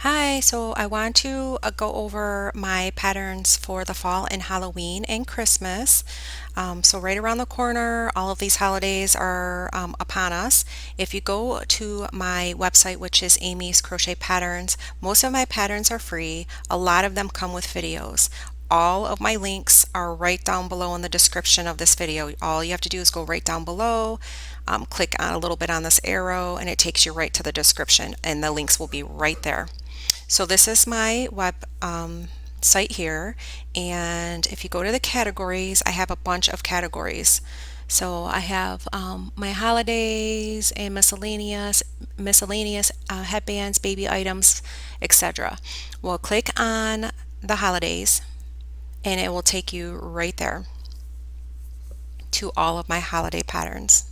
Hi, so I want to go over my patterns for the fall and Halloween and Christmas. So right around the corner, all of these holidays are upon us. If you go to my website, which is Amy's Crochet Patterns, most of my patterns are free. A lot of them come with videos. All of my links are right down below in the description of this video. All you have to do is go right down below, click on a little bit on this arrow, and it takes you right to the description, and the links will be right there. So this is my web site here, and if you go to the categories, I have a bunch of categories. So I have my holidays and miscellaneous headbands, baby items, etc. Well, click on the holidays, and it will take you right there to all of my holiday patterns.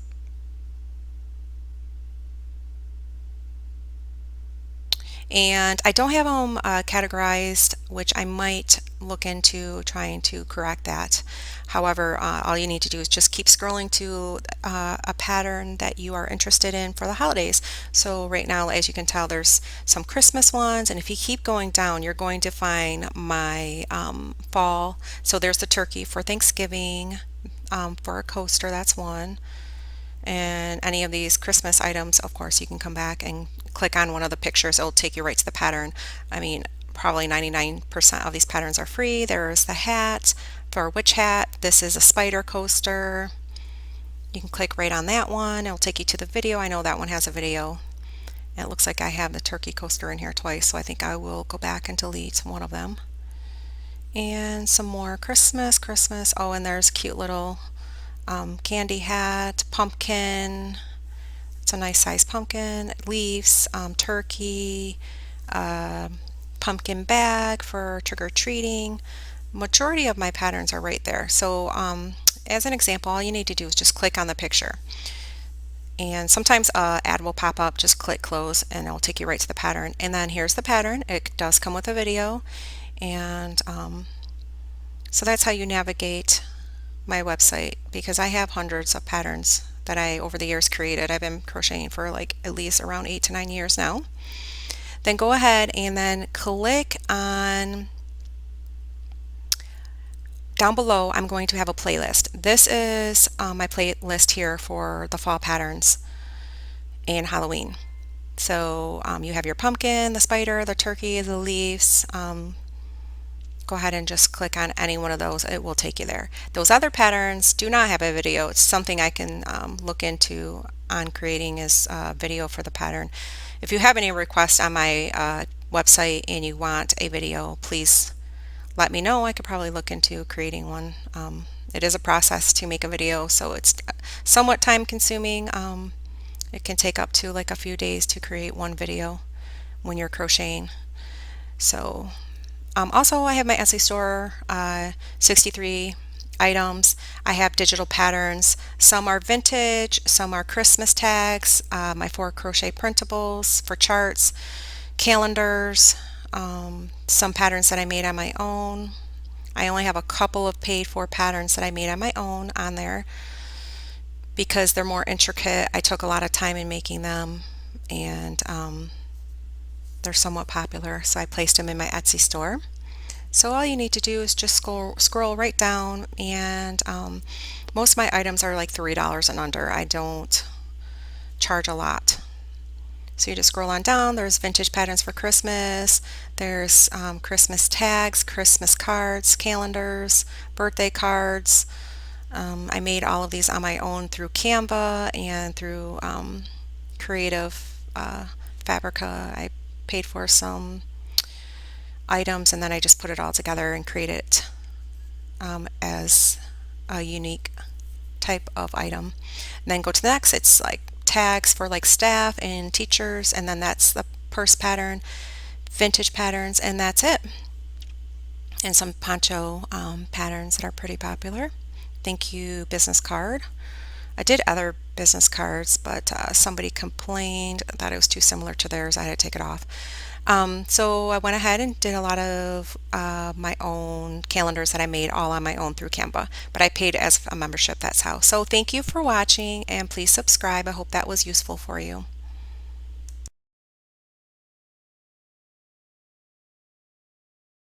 And I don't have them categorized, which I might look into trying to correct that. However, all you need to do is just keep scrolling to a pattern that you are interested in for the holidays. So right now, as you can tell, there's some Christmas ones, and if you keep going down, you're going to find my fall. So there's the turkey for Thanksgiving, for a coaster, that's one. And any of these Christmas items, of course, you can come back and click on one of the pictures. It'll take you right to the pattern. I mean, probably 99% of these patterns are free. There's the hat for a witch hat. This is a spider coaster. You can click right on that one. It'll take you to the video. I know that one has a video. It looks like I have the turkey coaster in here twice, so I think I will go back and delete one of them. And some more Christmas. Oh, and there's a cute little candy hat, pumpkin. It's a nice size pumpkin, leaves, turkey, pumpkin bag for trick-or-treating. Majority of my patterns are right there. So as an example, all you need to do is just click on the picture. And sometimes an ad will pop up, just click close and it'll take you right to the pattern. And then here's the pattern. It does come with a video. And so that's how you navigate my website, because I have hundreds of patterns that I over the years created. I've been crocheting for like at least around 8 to 9 years now. Then go ahead and then click on down below. I'm going to have a playlist. This is my playlist here for the fall patterns and Halloween. So you have your pumpkin, the spider, the turkey, the leaves. Go ahead and just click on any one of those. It will take you there. Those other patterns do not have a video. It's something I can look into on creating as a video for the pattern. If you have any requests on my website and you want a video, please let me know. I could probably look into creating one. It is a process to make a video, so it's somewhat time consuming. It can take up to like a few days to create one video when you're crocheting. So also, I have my Etsy store, 63 items. I have digital patterns. Some are vintage, some are Christmas tags, my 4 crochet printables for charts, calendars, some patterns that I made on my own. I only have a couple of paid for patterns that I made on my own on there because they're more intricate. I took a lot of time in making them, and they're somewhat popular, so I placed them in my Etsy store. So all you need to do is just scroll right down, and most of my items are like $3 and under. I don't charge a lot. So you just scroll on down. There's vintage patterns for Christmas. There's Christmas tags, Christmas cards, calendars, birthday cards. I made all of these on my own through Canva and through Creative Fabrica. I paid for some items, and then I just put it all together and create it as a unique type of item. And then go to the next. It's like tags for like staff and teachers, and then that's the purse pattern, vintage patterns, and that's it. And some poncho patterns that are pretty popular. Thank you business card. I did other business cards, but somebody complained that it was too similar to theirs. I had to take it off. So I went ahead and did a lot of my own calendars that I made all on my own through Canva, but I paid as a membership, that's how. So thank you for watching, and please subscribe. I hope that was useful for you.